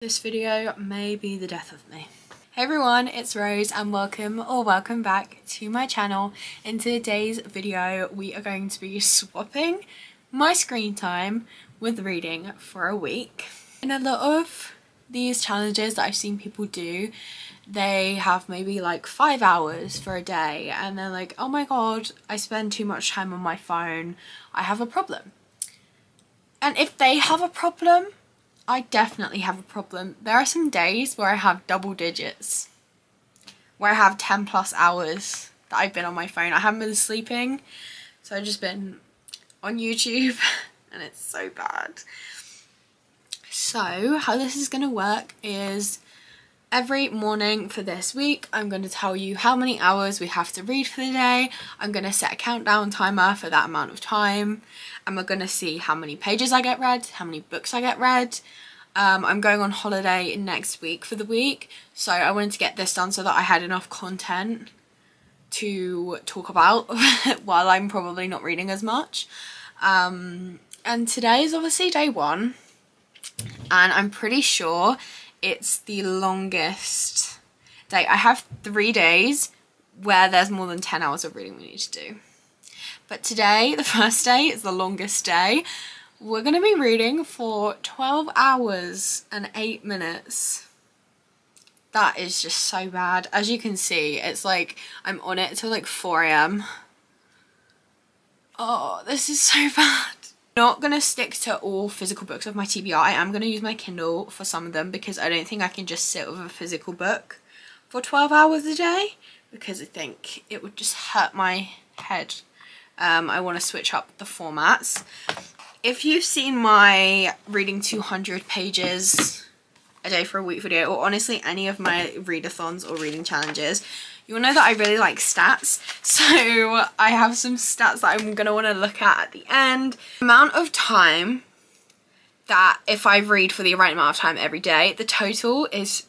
This video may be the death of me. Hey everyone, it's Rose and welcome back to my channel. In today's video we are going to be swapping my screen time with reading for a week. In a lot of these challenges that I've seen people do, they have maybe like 5 hours for a day and they're like, oh my god, I spend too much time on my phone, I have a problem. And if they have a problem, I definitely have a problem. There are some days where I have double digits, where I have 10 plus hours that I've been on my phone. I haven't been sleeping, so I've just been on YouTube and it's so bad. So how this is going to work is every morning for this week I'm going to tell you how many hours we have to read for the day. I'm going to set a countdown timer for that amount of time and we're going to see how many pages I get read, how many books I get read. I'm going on holiday next week for the week, so I wanted to get this done so that I had enough content to talk about while I'm probably not reading as much. And today is obviously day one and I'm pretty sure it's the longest day. I have 3 days where there's more than 10 hours of reading we need to do. But today, the first day, is the longest day. We're going to be reading for 12 hours and 8 minutes. That is just so bad. As you can see, it's like I'm on it till like 4 AM. Oh, this is so bad. I'm not going to stick to all physical books of my TBR. I am going to use my Kindle for some of them because I don't think I can just sit with a physical book for 12 hours a day because I think it would just hurt my head. I want to switch up the formats. If you've seen my reading 200 pages a day for a week video, or honestly any of my readathons or reading challenges, you'll know that I really like stats. So I have some stats that I'm going to want to look at the end. The amount of time that if I read for the right amount of time every day, the total is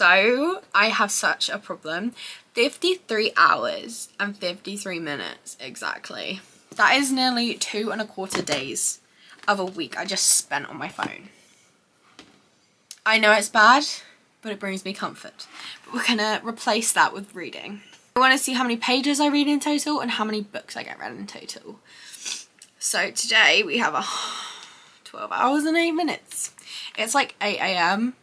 I have such a problem. 53 hours and 53 minutes exactly. That is nearly 2¼ days of a week I just spent on my phone. I know it's bad, but it brings me comfort. But we're gonna replace that with reading. I want to see how many pages I read in total and how many books I get read in total. So today we have 12 hours and 8 minutes. It's like 8 AM,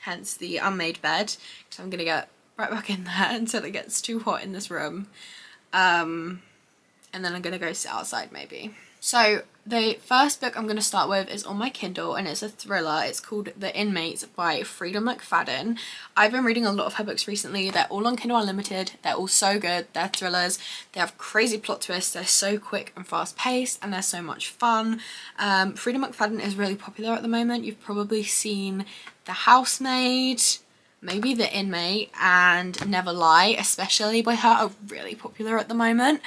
hence the unmade bed, because I'm gonna get right back in there until it gets too hot in this room. And then I'm gonna go sit outside maybe. So the first book I'm gonna start with is on my Kindle and it's a thriller. It's called The Inmates by Freida McFadden. I've been reading a lot of her books recently. They're all on Kindle Unlimited. They're all so good. They're thrillers. They have crazy plot twists. They're so quick and fast paced and they're so much fun. Freida McFadden is really popular at the moment. You've probably seen The Housemaid, maybe The Inmate, and Never Lie, especially by her, are really popular at the moment.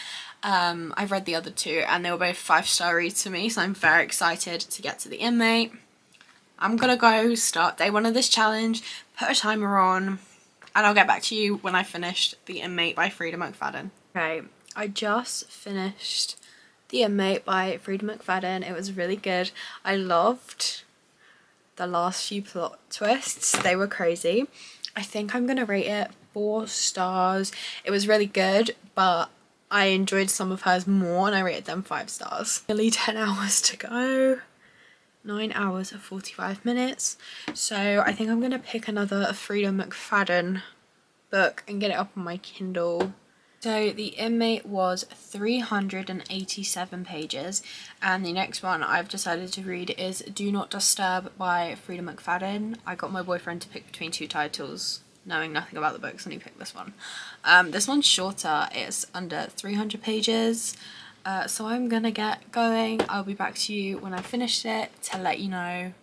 I've read the other two and they were both 5-star reads to me, so I'm very excited to get to The Inmate. I'm gonna go start day one of this challenge, put a timer on, and I'll get back to you when I finished The Inmate by Freida McFadden. Okay, I just finished The Inmate by Freida McFadden. It was really good. I loved the last few plot twists. They were crazy. I think I'm gonna rate it 4 stars. It was really good, but I enjoyed some of hers more and I rated them 5 stars. Nearly 10 hours to go. 9 hours and 45 minutes. So I think I'm gonna pick another Freida McFadden book and get it up on my Kindle. So The Inmate was 387 pages and the next one I've decided to read is Do Not Disturb by Freida McFadden. I got my boyfriend to pick between 2 titles, knowing nothing about the books, and he picked this one. This one's shorter. It's under 300 pages. So I'm gonna get going. I'll be back to you when I finish it to let you know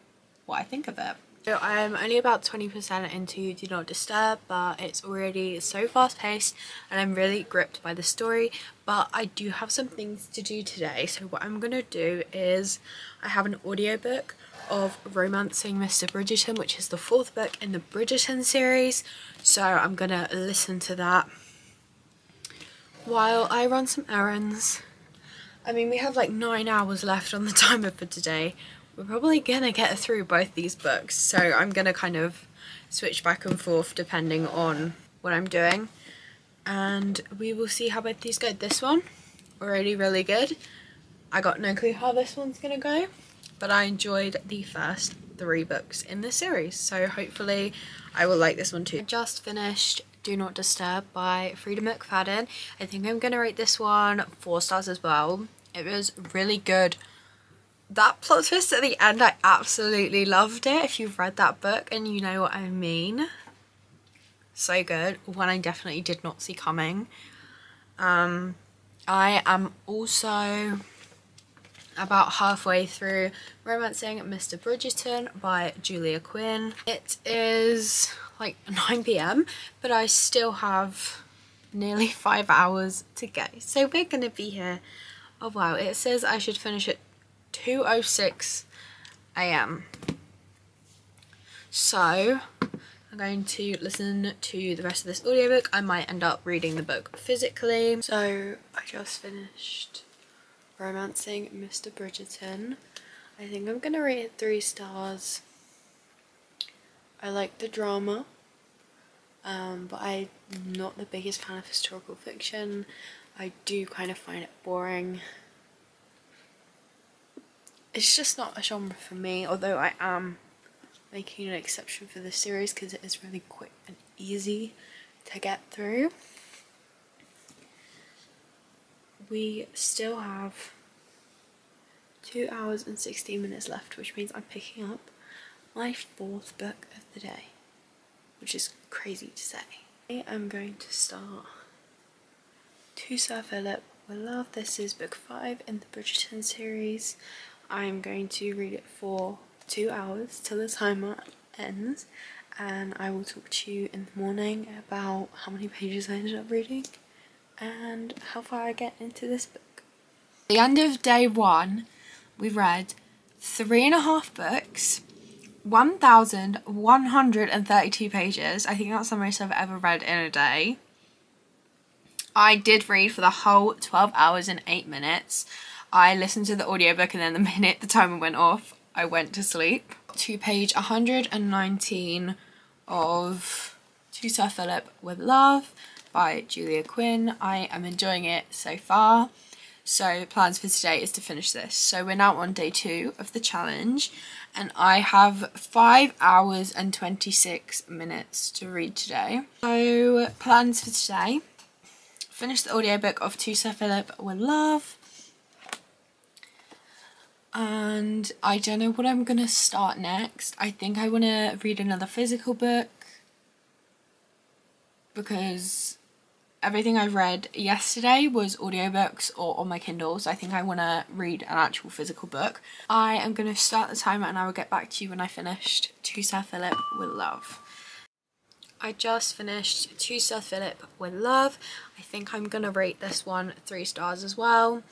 what I think of it. So I'm only about 20% into Do Not Disturb, but it's already so fast paced and I'm really gripped by the story. But I do have some things to do today. So what I'm gonna do is I have an audiobook of Romancing Mr. Bridgerton, which is the 4th book in the Bridgerton series. So I'm gonna listen to that while I run some errands. I mean, we have like 9 hours left on the timer for today, we're probably gonna get through both these books, so I'm gonna kind of switch back and forth depending on what I'm doing, and we will see how both these go. This one, already really good. I got no clue how this one's gonna go, but I enjoyed the first 3 books in this series, so hopefully I will like this one too. I just finished Do Not Disturb by Freida McFadden. I think I'm gonna rate this one 4 stars as well. It was really good. That plot twist at the end, I absolutely loved it. If you've read that book and you know what I mean. So good. One I definitely did not see coming. I am also about halfway through Romancing Mr. Bridgerton by Julia Quinn. It is like 9 PM, but I still have nearly 5 hours to go. So we're gonna be here. Oh wow, it says I should finish at 2:06 AM. So I'm going to listen to the rest of this audiobook. I might end up reading the book physically. So I just finished Romancing Mr. Bridgerton. I think I'm gonna rate it 3 stars. I like the drama, but I'm not the biggest fan of historical fiction. I do kind of find it boring. It's just not a genre for me, although I am making an exception for this series because it is really quick and easy to get through. We still have 2 hours and 16 minutes left, which means I'm picking up my 4th book of the day, which is crazy to say. I'm going to start To Sir Philip with Love. This is book 5 in the Bridgerton series. I'm going to read it for 2 hours till the timer ends, and I will talk to you in the morning about how many pages I ended up reading and how far I get into this book. At the end of day 1, we read 3.5 books, 1,132 pages. I think that's the most I've ever read in a day. I did read for the whole 12 hours and 8 minutes. I listened to the audiobook and then the minute the timer went off, I went to sleep. To page 119 of To Sir Philip with Love by Julia Quinn. I am enjoying it so far. So plans for today is to finish this. So we're now on day 2 of the challenge, and I have 5 hours and 26 minutes to read today. So plans for today: finish the audiobook of To Sir Philip with Love. And I don't know what I'm gonna start next. I think I want to read another physical book because everything I read yesterday was audiobooks or on my Kindle, so I think I want to read an actual physical book. I am going to start the timer and I will get back to you when I finished To Sir Philip with Love. I just finished To Sir Philip with Love. I think I'm going to rate this one 3 stars as well.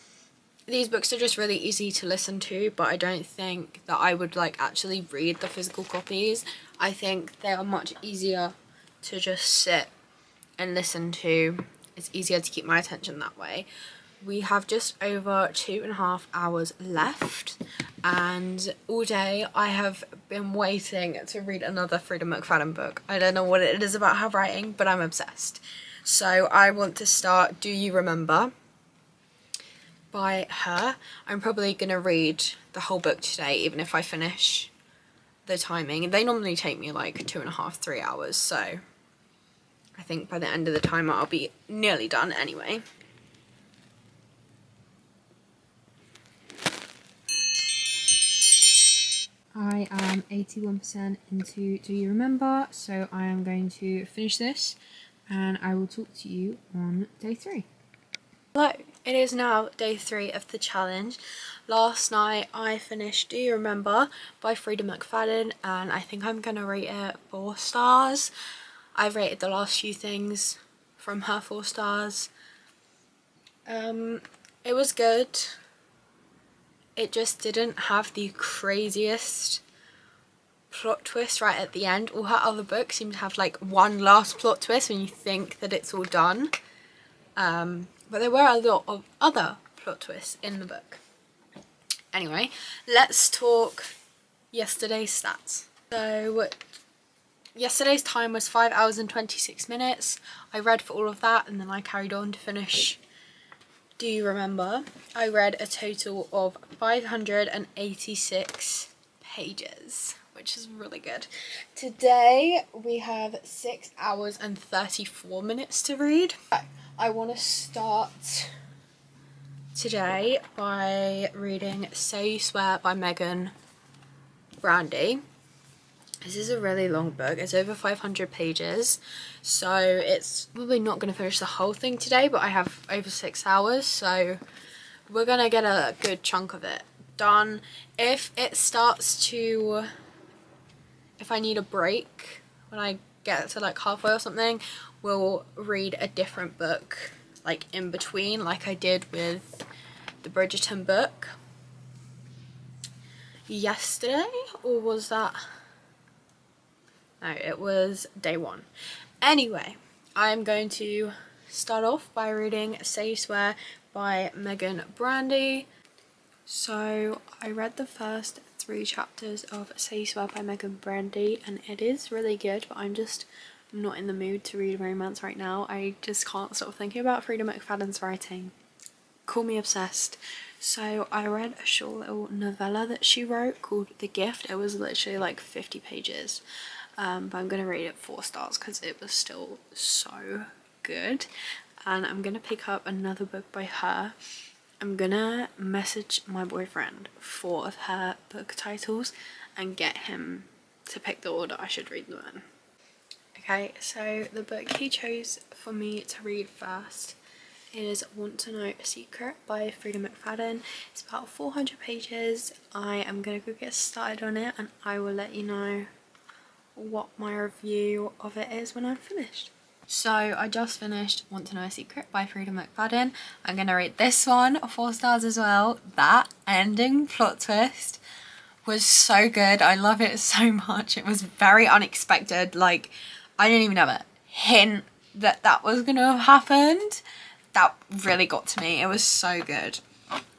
These books are just really easy to listen to, but I don't think that I would like actually read the physical copies. I think they are much easier to just sit and listen to. It's easier to keep my attention that way. We have just over 2.5 hours left, and all day I have been waiting to read another Freida McFadden book. I don't know what it is about her writing, but I'm obsessed. So I want to start Do You Remember by her. I'm probably going to read the whole book today, even if I finish the timing. They normally take me like 2.5, 3 hours, so I think by the end of the timer I'll be nearly done anyway. I am 81% into Do You Remember, so I am going to finish this and I will talk to you on day 3. Hello, it is now day 3 of the challenge. Last night I finished Do You Remember by Freida McFadden, and I think I'm going to rate it 4 stars. I've rated the last few things from her 4 stars. It was good. It just didn't have the craziest plot twist right at the end. All her other books seem to have like one last plot twist when you think that it's all done. But there were a lot of other plot twists in the book. Anyway, let's talk yesterday's stats. So yesterday's time was 5 hours and 26 minutes. I read for all of that and then I carried on to finish Do You Remember. I read a total of 586 pages, which is really good. Today we have 6 hours and 34 minutes to read. I want to start today by reading Say You Swear by Megan Brandy. This is a really long book. It's over 500 pages, so it's probably not going to finish the whole thing today, but I have over 6 hours, so we're going to get a good chunk of it done. If I need a break when I get to like halfway or something, we'll read a different book like in between, like I did with the Bridgerton book yesterday, or was that... No, it was day one. Anyway, I'm going to start off by reading Say You Swear by Megan Brandy. So I read the first 3 chapters of Say You Swear by Megan Brandy and it is really good, but I'm just not in the mood to read romance right now. I just can't stop thinking about Freida McFadden's writing. Call me obsessed. So I read a short little novella that she wrote called The Gift. It was literally like 50 pages. But I'm going to rate it 4 stars because it was still so good. And I'm going to pick up another book by her. I'm going to message my boyfriend 4 of her book titles and get him to pick the order I should read them in. Okay, so the book he chose for me to read first is Want to Know a Secret by Freida McFadden. It's about 400 pages. I am going to go get started on it and I will let you know what my review of it is when I'm finished. So I just finished Want to Know a Secret by Freida McFadden. I'm gonna rate this one 4 stars as well. That ending plot twist was so good. I love it so much. It was very unexpected. Like, I didn't even have a hint that that was gonna have happened. That really got to me. It was so good.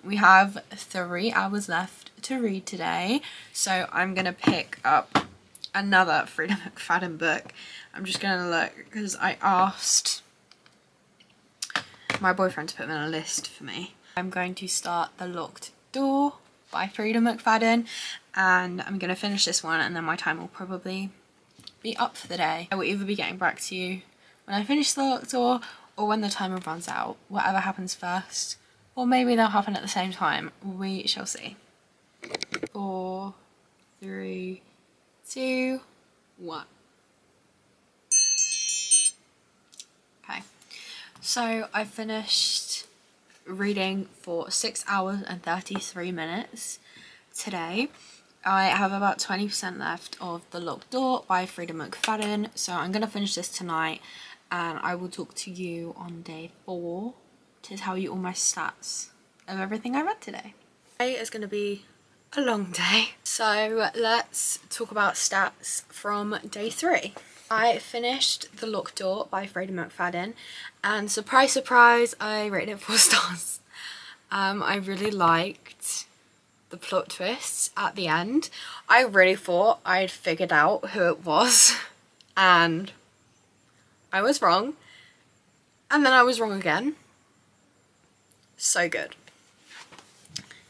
We have 3 hours left to read today, so I'm gonna pick up another Freida McFadden book. I'm just gonna look because I asked my boyfriend to put them in a list for me. I'm going to start The Locked Door by Freida McFadden and I'm gonna finish this one and then my time will probably be up for the day. I will either be getting back to you when I finish The Locked Door or when the timer runs out. Whatever happens first, or maybe they'll happen at the same time. We shall see. 4, 3, 2, 1. Okay, so I finished reading for 6 hours and 33 minutes today. I have about 20% left of The Locked Door by Freida McFadden, so I'm going to finish this tonight and I will talk to you on day 4 to tell you all my stats of everything I read today. Today is going to be a long day, so let's talk about stats from day 3. I finished The Locked Door by Freida McFadden and surprise surprise I rated it 4 stars. I really liked the plot twists at the end. I really thought I'd figured out who it was and I was wrong, and then I was wrong again. So good.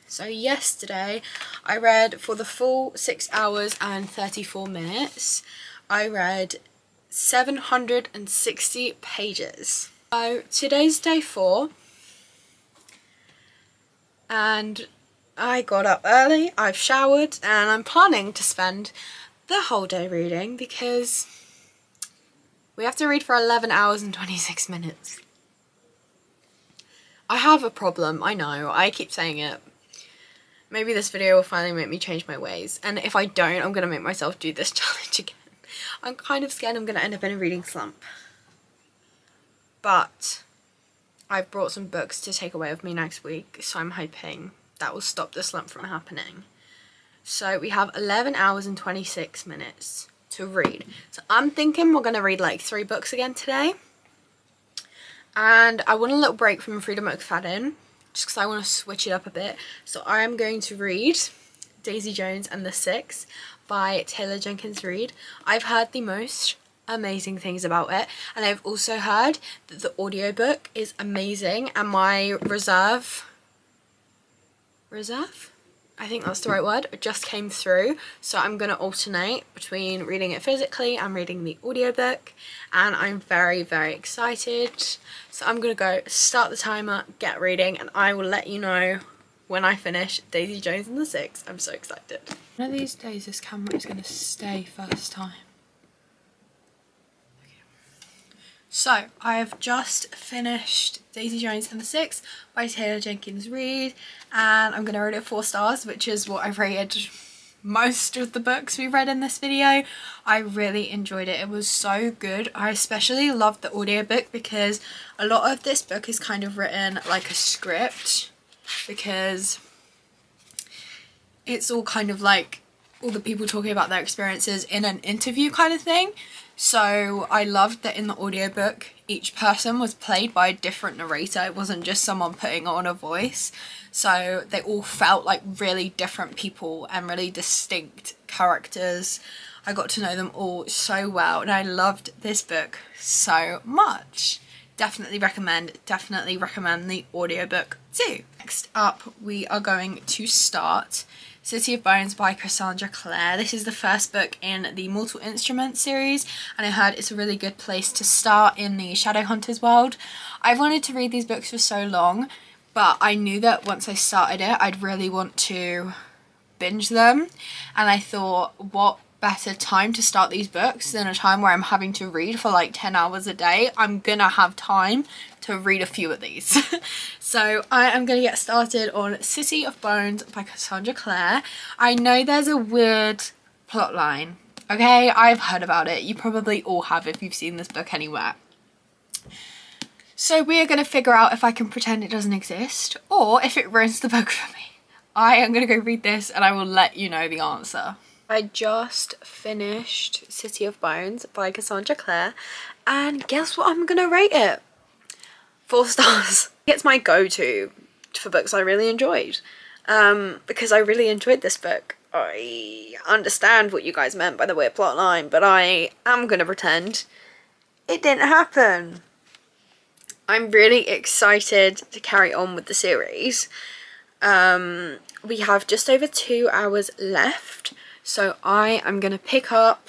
So yesterday I read for the full 6 hours and 34 minutes. I read 760 pages. So today's day 4 and I got up early, I've showered and I'm planning to spend the whole day reading because we have to read for 11 hours and 26 minutes. I have a problem, I know, I keep saying it. Maybe this video will finally make me change my ways, and if I don't, I'm going to make myself do this challenge again. I'm kind of scared I'm going to end up in a reading slump. But I've brought some books to take away with me next week, so I'm hoping that will stop the slump from happening. So we have 11 hours and 26 minutes to read. So I'm thinking we're going to read like 3 books again today. And I want a little break from Freida McFadden just because I want to switch it up a bit. So I am going to read Daisy Jones and the Six by Taylor Jenkins Reid. I've heard the most amazing things about it, and I've also heard that the audiobook is amazing, and my reserve, I think that's the right word, it just came through. So I'm going to alternate between reading it physically and reading the audiobook, and I'm very, very excited. So I'm going to go start the timer, get reading, and I will let you know when I finish Daisy Jones and the Six. I'm so excited. One of these days this camera is going to stay first time. So, I have just finished Daisy Jones and the Six by Taylor Jenkins Reid, and I'm going to rate it 4 stars, which is what I've rated most of the books we read in this video. I really enjoyed it. It was so good. I especially loved the audiobook because a lot of this book is kind of written like a script, because it's all kind of like all the people talking about their experiences in an interview kind of thing. So I loved that in the audiobook each person was played by a different narrator. It wasn't just someone putting on a voice. So they all felt like really different people and really distinct characters. I got to know them all so well, and I loved this book so much. Definitely recommend the audiobook too. Next up we are going to start City of Bones by Cassandra Clare. This is the first book in the Mortal Instruments series, and I heard it's a really good place to start in the Shadowhunters world. I've wanted to read these books for so long, but I knew that once I started it I'd really want to binge them, and I thought, what better time to start these books than a time where I'm having to read for like 10 hours a day. I'm gonna have time to read a few of these. So I am gonna get started on City of Bones by Cassandra Clare. I know there's a weird plot line, okay? I've heard about it. You probably all have if you've seen this book anywhere. So we are gonna figure out if I can pretend it doesn't exist or if it ruins the book for me. I am gonna go read this and I will let you know the answer. I just finished City of Bones by Cassandra Clare, and guess what I'm gonna rate it? 4 stars. It's my go-to for books I really enjoyed, because I really enjoyed this book. I understand what you guys meant by the weird plot line, but I am gonna pretend it didn't happen. I'm really excited to carry on with the series. We have just over 2 hours left. So I am going to pick up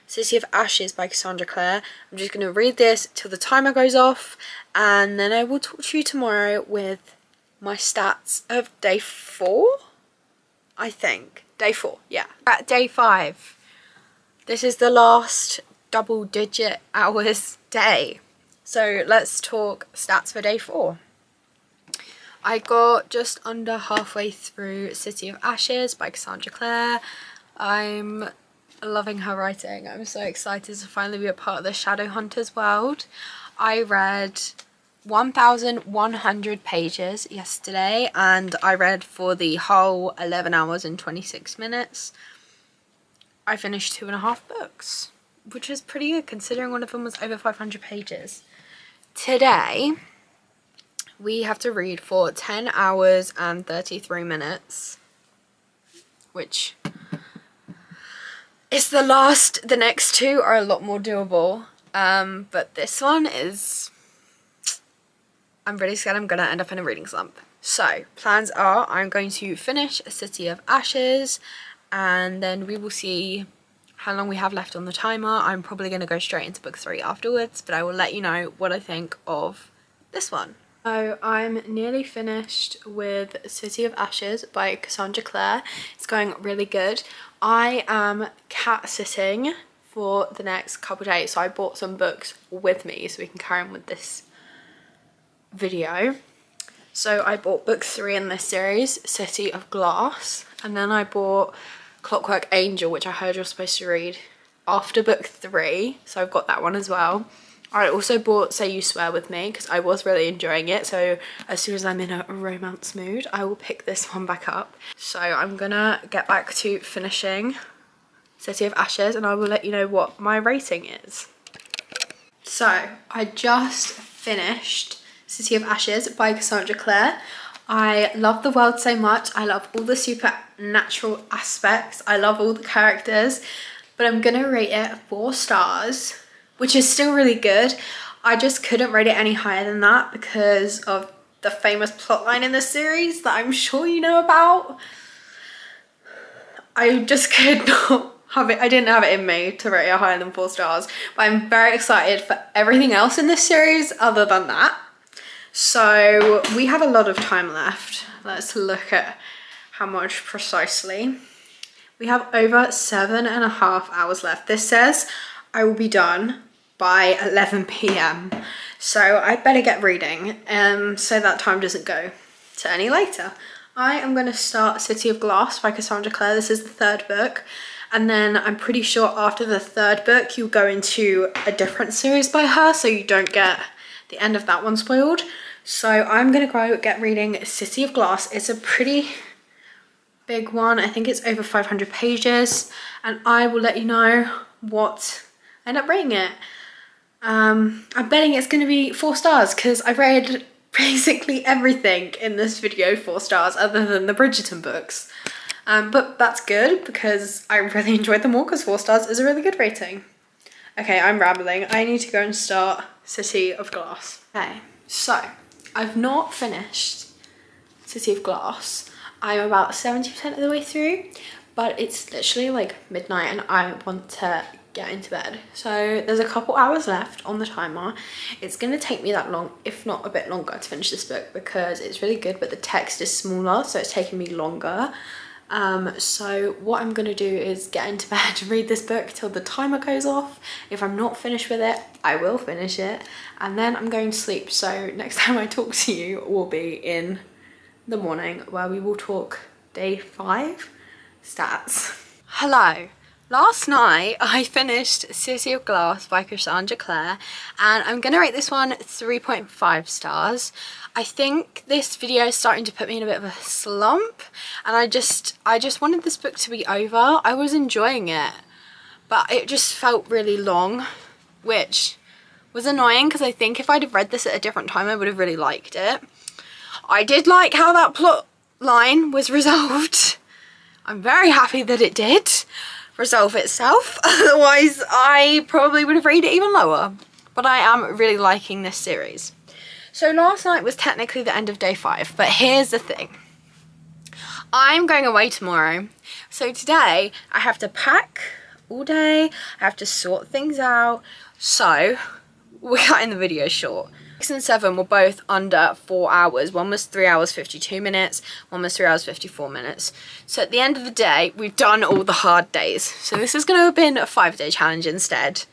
City of Ashes by Cassandra Clare. I'm just going to read this till the timer goes off, and then I will talk to you tomorrow with my stats of day 4, I think. Day 4, yeah. At day 5, this is the last double-digit hours day. So let's talk stats for day 4. I got just under halfway through City of Ashes by Cassandra Clare. I'm loving her writing. I'm so excited to finally be a part of the Shadowhunters world. I read 1,100 pages yesterday, and I read for the whole 11 hours and 26 minutes. I finished 2.5 books, which is pretty good considering one of them was over 500 pages. Today we have to read for 10 hours and 33 minutes, which is the next 2 are a lot more doable, but this one is, I'm really scared I'm gonna end up in a reading slump. So plans are I'm going to finish City of Ashes, and then we will see how long we have left on the timer. I'm probably going to go straight into book 3 afterwards, but I will let you know what I think of this one. So I'm nearly finished with City of Ashes by Cassandra Clare. It's going really good. I am cat sitting for the next couple of days, so I bought some books with me so we can carry on with this video. So I bought book 3 in this series, City of Glass, and then I bought Clockwork Angel, which I heard you're supposed to read after book 3, so I've got that one as well. I also bought Say You Swear With Me because I was really enjoying it, so as soon as I'm in a romance mood I will pick this one back up. So I'm gonna get back to finishing City of Ashes and I will let you know what my rating is. So I just finished City of Ashes by Cassandra Clare. I love the world so much. I love all the supernatural aspects. I love all the characters, but I'm gonna rate it 4 stars, which is still really good. I just couldn't rate it any higher than that because of the famous plotline in this series that I'm sure you know about. I just could not have it. I didn't have it in me to rate it higher than 4 stars, but I'm very excited for everything else in this series other than that. So we have a lot of time left. Let's look at how much precisely. We have over 7.5 hours left. This says I will be done by 11 p.m. So I better get reading so that time doesn't go to any later. I am going to start City of Glass by Cassandra Clare. This is the 3rd book. And then I'm pretty sure after the 3rd book, you'll go into a different series by her, so you don't get the end of that one spoiled. So I'm gonna go get reading City of Glass. It's a pretty big one. I think it's over 500 pages, and I will let you know what I end up rating it. I'm betting it's gonna be 4 stars because I read basically everything in this video 4 stars other than the Bridgerton books. But that's good because I really enjoyed them all because 4 stars is a really good rating. Okay, I'm rambling. I need to go and start City of Glass. Okay, so I've not finished City of Glass. I'm about 70% of the way through, but it's literally like midnight and I want to get into bed. So there's a couple hours left on the timer. It's going to take me that long, if not a bit longer, to finish this book because it's really good, but the text is smaller, so it's taking me longer. So what I'm gonna do is get into bed, read this book till the timer goes off. If I'm not finished with it, I will finish it, and then I'm going to sleep. So next time I talk to you will be in the morning, where we will talk day 5 stats. Hello. Last night I finished City of Glass by Cassandra Clare, and I'm gonna rate this one 3.5 stars. I think this video is starting to put me in a bit of a slump, and I just wanted this book to be over. I was enjoying it, but it just felt really long, which was annoying because I think if I'd have read this at a different time I would have really liked it. I did like how that plot line was resolved. I'm very happy that it did resolve itself, otherwise I probably would have rated it even lower. But I am really liking this series. So last night was technically the end of day 5, but here's the thing. I'm going away tomorrow, so today I have to pack all day, I have to sort things out, so we're cutting the video short. 6 and 7 were both under 4 hours. One was 3 hours 52 minutes, one was 3 hours 54 minutes. So at the end of the day, we've done all the hard days. So this is going to have been a 5-day challenge instead.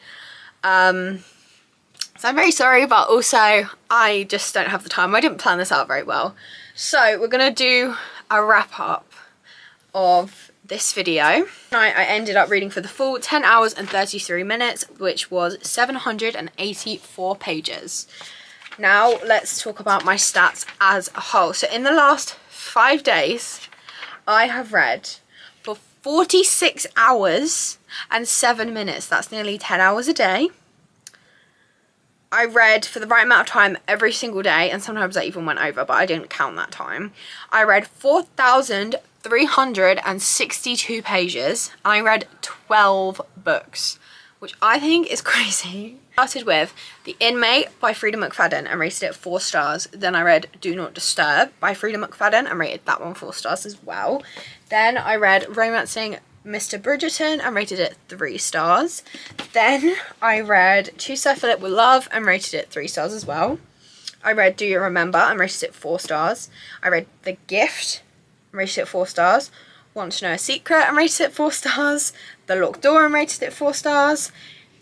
So I'm very sorry, but also I just don't have the time. I didn't plan this out very well. So we're going to do a wrap up of this video. I ended up reading for the full 10 hours and 33 minutes, which was 784 pages. Now let's talk about my stats as a whole. So in the last 5 days, I have read for 46 hours and 7 minutes. That's nearly 10 hours a day. I read for the right amount of time every single day, and sometimes I even went over, but I didn't count that time. I read 4,362 pages, and I read 12 books, which I think is crazy. I started with The Inmate by Freida McFadden and rated it 4 stars. Then I read Do Not Disturb by Freida McFadden and rated that one 4 stars as well. Then I read Romancing Mr. Bridgerton and rated it 3 stars. Then I read To Sir Philip with Love and rated it 3 stars as well. I read Do You Remember and rated it 4 stars. I read The Gift and rated it 4 stars. Want to Know a Secret and rated it 4 stars. The Locked Door and rated it 4 stars.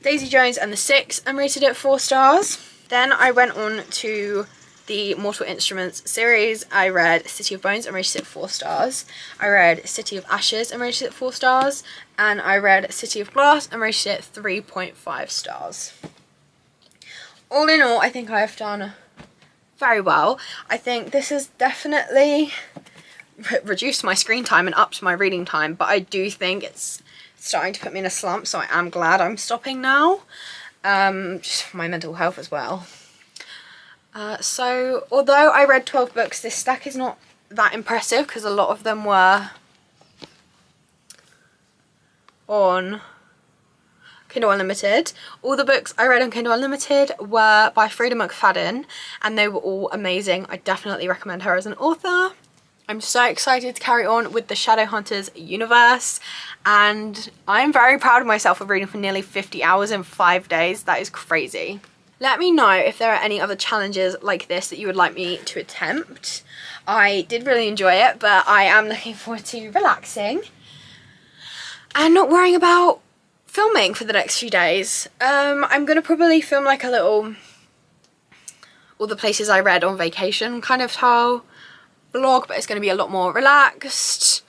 Daisy Jones and the Six and rated it 4 stars. Then I went on to the Mortal Instruments series. I read City of Bones and rated it 4 stars. I read City of Ashes and rated it 4 stars. And I read City of Glass and rated it 3.5 stars. All in all, I think I have done very well. I think this has definitely reduced my screen time and upped my reading time, but I do think it's starting to put me in a slump, so I am glad I'm stopping now. Just for my mental health as well. So although I read 12 books, this stack is not that impressive because a lot of them were on Kindle Unlimited. All the books I read on Kindle Unlimited were by Freida McFadden and they were all amazing. I definitely recommend her as an author. I'm so excited to carry on with the Shadowhunters universe, and I'm very proud of myself for reading for nearly 50 hours in 5 days. That is crazy. Let me know if there are any other challenges like this that you would like me to attempt. I did really enjoy it, but I am looking forward to relaxing and not worrying about filming for the next few days. I'm gonna probably film like a little all the places I read on vacation kind of style vlog, but it's going to be a lot more relaxed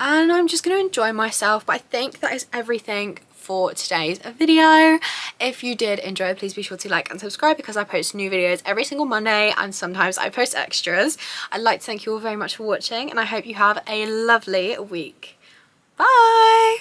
and I'm just going to enjoy myself. But I think that is everything for today's video. If you did enjoy, please be sure to like and subscribe because I post new videos every single Monday and sometimes I post extras. I'd like to thank you all very much for watching and I hope you have a lovely week. Bye!